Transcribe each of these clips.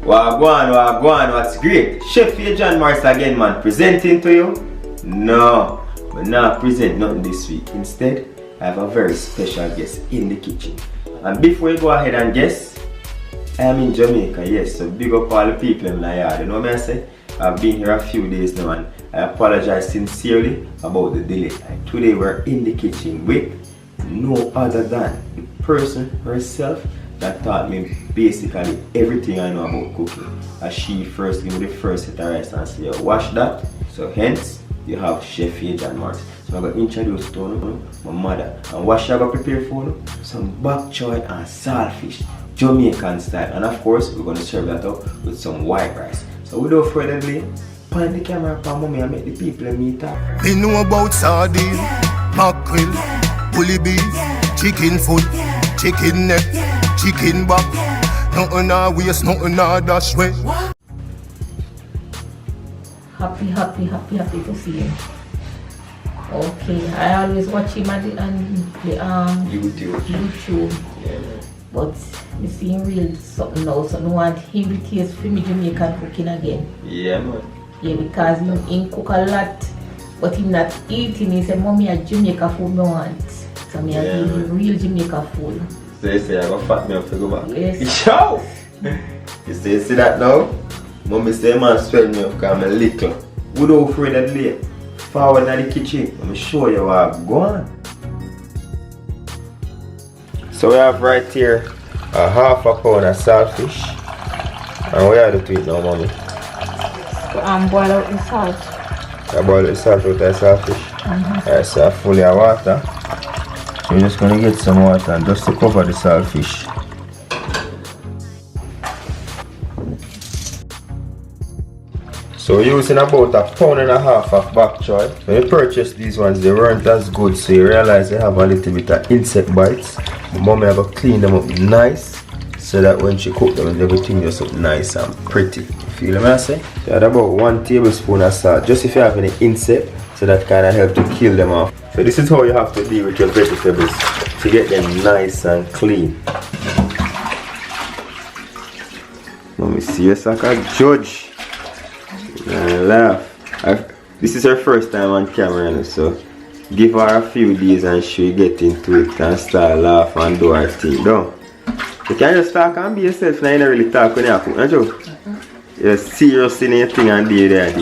Wagwan, what's great? Chef John Morris again, man, presenting to you? No, but not present nothing this week. Instead, I have a very special guest in the kitchen. And before we go ahead and guess, I am in Jamaica, yes, so big up all the people in my yard. You know what I say? I've been here a few days now and I apologize sincerely about the delay. And today we're in the kitchen with no other than the person herself that taught me basically everything I know about cooking. As she first gave me the first set of rice and said, wash that. So hence, you have Chef John Morris. So I'm going to introduce to you, my mother. And what she going to prepare for you? Some BOK choy and saltfish, Jamaican style. And of course, we're going to serve that up with some white rice. So without further delay, point the camera for mommy and make the people meet up. Me know about sardine, mackerel, bully beef, chicken foot, chicken neck, chicken back. Nothing I waste, nothing I dash way. Happy to see you. Okay, I always watch him on the YouTube. Yeah. But I see him real something now, so I want him to taste for me Jamaican cooking again. Yeah, man. Yeah, because he cook a lot, but him not eating. He said, Mommy, a Jamaica food me want. So me give him real Jamaica food. So you say I go fat me up to go back? Yes. Ciao! You see that now? Mommy say man swell me up because I'm a little. Without further delay, forward in the kitchen. Let me show you what I've gone. So we have right here a half a pound of saltfish. And what are you doing now, mommy? Boil out the salt. I boil the salt out of the saltfish. Alright, so fully of water. So you're just gonna get some water and just to cover the saltfish. So we're using about a pound and a half of BOK choy. When you purchase these ones, they weren't as good, so you realize they have a little bit of insect bites. My mommy have to clean them up nice so that when she cook them, everything just look nice and pretty. Feel what I say? So add about 1 tablespoon of salt, just if you have any insect, so that kind of help to kill them off. So this is how you have to deal with your vegetables to get them nice and clean. Mommy serious like a judge. And laugh. This is her first time on camera, so give her a few days and she'll get into it and start laugh and do her thing. No, you can just talk and be yourself. Now you don't really talk when you cook, don't you? You're serious in your thing and do that.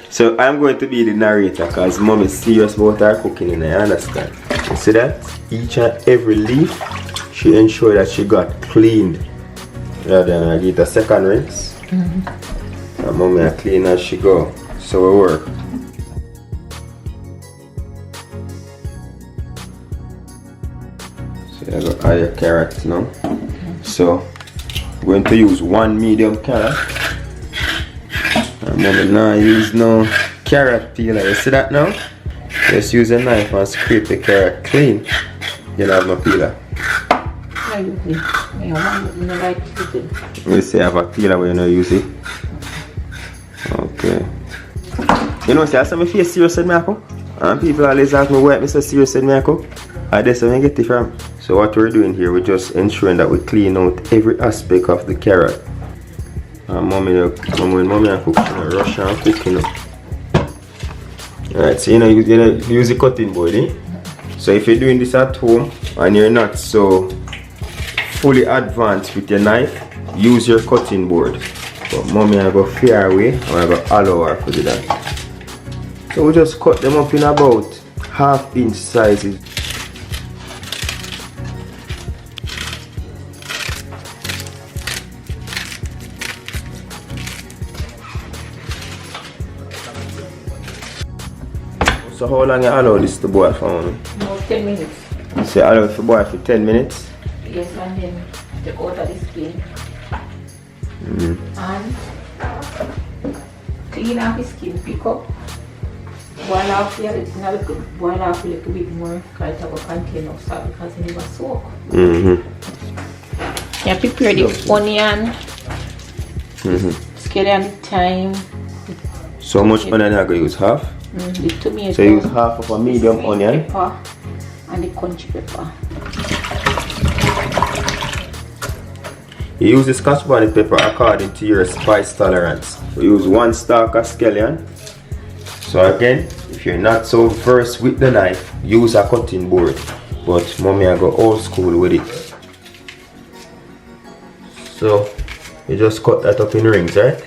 So I'm going to be the narrator because mom is serious about her cooking and I understand. You see that? Each and every leaf she ensure that she got cleaned. Rather than I get a second rinse. And mommy are clean as she go. So we work. So I got all your carrots now. So we're going to use 1 medium carrot. And mommy now use no carrot peeler. You see that now? Just use a knife and scrape the carrot clean. You don't have no peeler. We say I have a peeler when you don't use it. Okay. You know, see, I saw my face serious in my cook. And people always ask me why I'm so serious in my cook. And that's where I get it from. So what we're doing here, we're just ensuring that we clean out every aspect of the carrot. And when mommy and cook, you know, rush and cook, you know. Alright, so you know, use the cutting board, eh? So if you're doing this at home and you're not so fully advanced with your knife, use your cutting board. But mommy I go fair away and I go allow her to do that. So we just cut them up in about 1/2 inch sizes. So how long you allow this to boil for? About 10 minutes. So you allow it to boil for 10 minutes? Yes, and then take out of the skin. And clean off the skin, pick up, boil off a little bit more because it will contain of salt because it never soak. You prepare the onion, scale the thyme. So much onion are going to use? Half? The tomato. So you use half of a medium onion? Pepper and the crunchy pepper. You use the Scotch bonnet pepper according to your spice tolerance. We use 1 stalk of scallion. So again, if you're not so versed with the knife, use a cutting board. But mommy, I go old school with it. So you just cut that up in rings, right?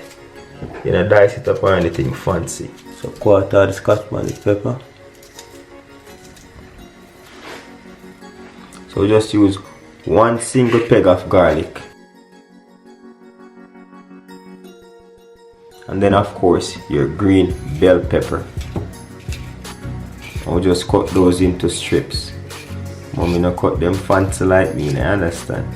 You know, dice it up or anything fancy. So 1/4 of the Scotch bonnet pepper. So just use 1 single peg of garlic. And then of course your green bell pepper. I'll just cut those into strips. Mommy no cut them fancy like me, I understand.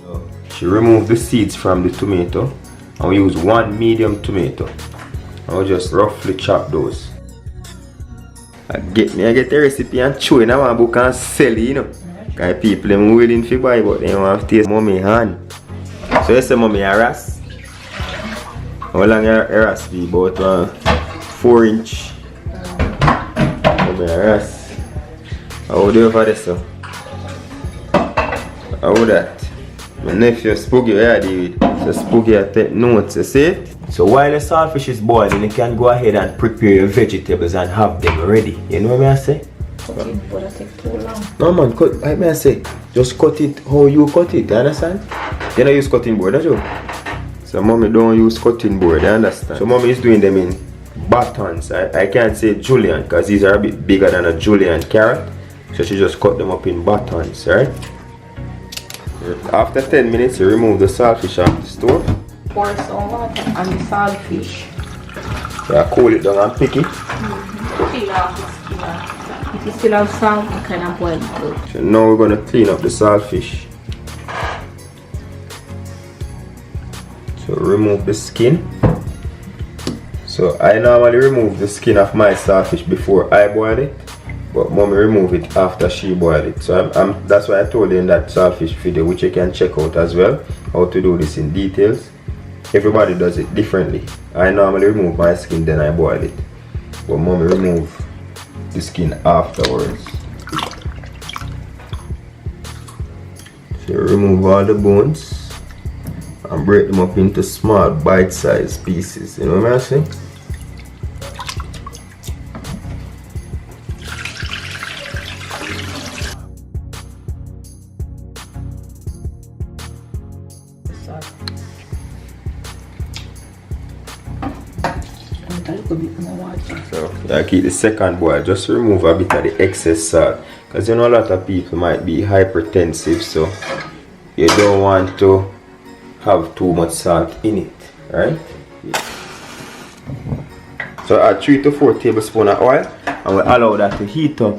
So she removed the seeds from the tomato and we use 1 medium tomato. I'll just roughly chop those. I get the recipe and chew in my book and sell it, you know. Because people are willing to buy, but they want to taste mommy hand. So you say mommy harass? How long your harass be? About 4 inch. Mommy harass. How do you for this? How that? My nephew Spooky, where David? So Spooky I take notes, you see? So while the saltfish is boiling, you can go ahead and prepare your vegetables and have them ready. You know what I say? Cutting board take too long. No man, cut, like I say, just cut it how you cut it, you understand? You don't use cutting board, don't you? So mommy don't use cutting board, you understand? So mommy is doing them in batons. I can't say julienne because these are a bit bigger than a julienne carrot. So she just cut them up in batons, right? After 10 minutes, you remove the saltfish off the stove. Pour some water on the saltfish. So I cool it down and pick it. Peel off the skin. If you still have salt, you can boil it out. So now we're going to clean up the saltfish. So remove the skin. So I normally remove the skin of my saltfish before I boil it. But mommy remove it after she boiled it. So that's why I told you in that saltfish video, which you can check out as well, how to do this in details. Everybody does it differently. I normally remove my skin, then I boil it. But mommy remove the skin afterwards. So remove all the bones and break them up into small bite-sized pieces. You know what I'm saying? So I keep the second boil, just remove a bit of the excess salt, because you know a lot of people might be hypertensive, so you don't want to have too much salt in it, right? So add 3 to 4 tablespoons of oil and we allow that to heat up.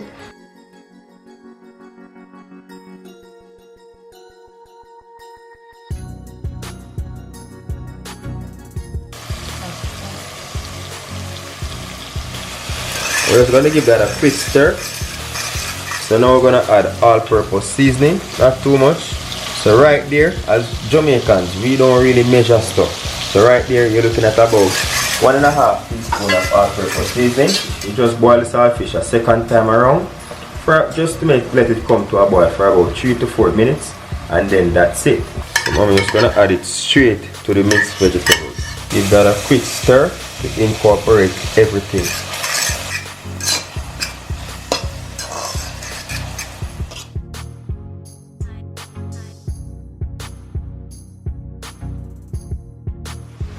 We're just going to give that a quick stir. So now we're going to add all-purpose seasoning, not too much. So right there, as Jamaicans, we don't really measure stuff. So right there, you're looking at about 1.5 teaspoons of all-purpose seasoning. You just boil the saltfish a second time around, just to let it come to a boil for about 3 to 4 minutes, and then that's it. So I'm just going to add it straight to the mixed vegetables. Give that a quick stir to incorporate everything.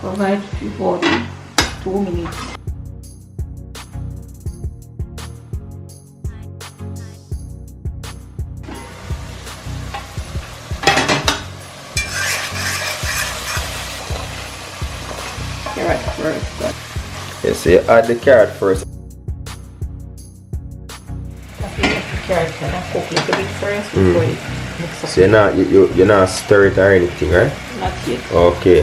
Cover it for 2 minutes. Carrot first. Yes, so you add the carrot first. Okay, the carrot can cook a little bit first before you mix up. So you're not stir it or anything, right? Not yet. Okay.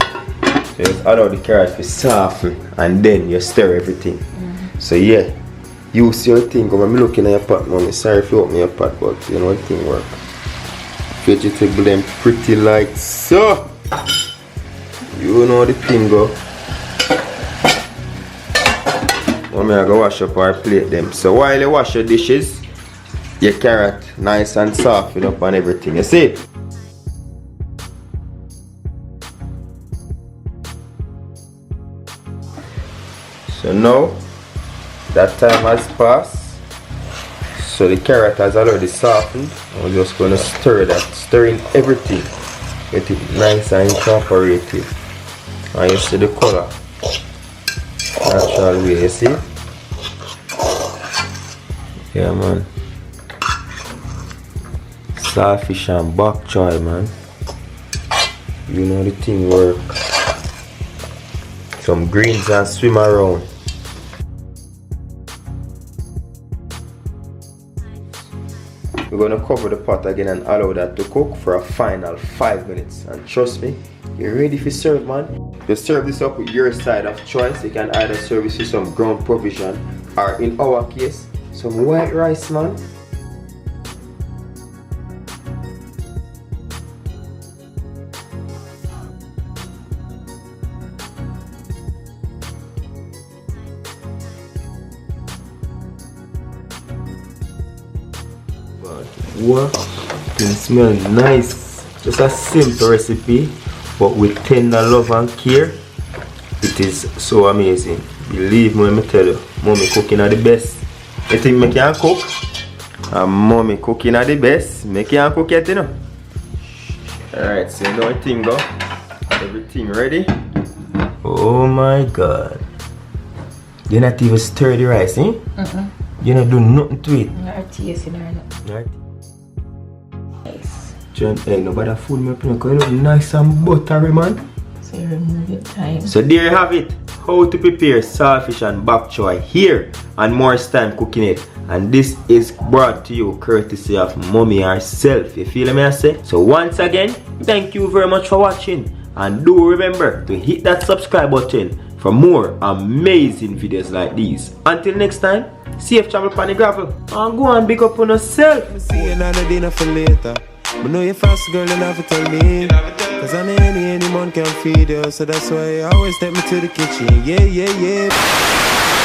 So just allow the carrot to soften and then you stir everything. So yeah, use your thing. I'm looking at your pot, mommy. Sorry if you open your pot, but you know the thing work. Vegetable them pretty like so. You know the thing go. Mommy, I go wash up our plate them. So while you wash your dishes, your carrot nice and soften up and everything. You see? So now that time has passed. So the carrot has already softened. I'm just gonna stir that, stirring everything. Get it nice and incorporated. And you see the color. Natural way, you see? Yeah, man. Saltfish and bok choy, man. You know the thing work. Some greens and swim around. We're gonna cover the pot again and allow that to cook for a final 5 minutes. And trust me, you're ready for serve, man. You serve this up with your side of choice. You can either serve this with some ground provision or in our case, some white rice, man. What? It smells nice. Just a simple recipe, but with tender love and care. It is so amazing. Believe me when I tell you, mommy cooking are the best. You think me can cook? And mommy cooking are the best. Me can cook yet, you know. Alright, so now I think go. Everything ready? Oh my god. You not even stir the rice, eh? You not do nothing to it. Not tasting or not. Right. Nice. John, hey, nobody fool me up because it look nice and buttery, man. So you remove your time. So there you have it. How to prepare saltfish and bok choy here and Morris time cooking it. And this is brought to you courtesy of mommy herself. You feel me I say? So once again, thank you very much for watching. And do remember to hit that subscribe button for more amazing videos like these. Until next time, safe travel pan the gravel. And go and big up on yourself. See you another dinner for later. But know you fast girl and have to tell me. Cause any man can feed you. So that's why you always take me to the kitchen. Yeah, yeah, yeah.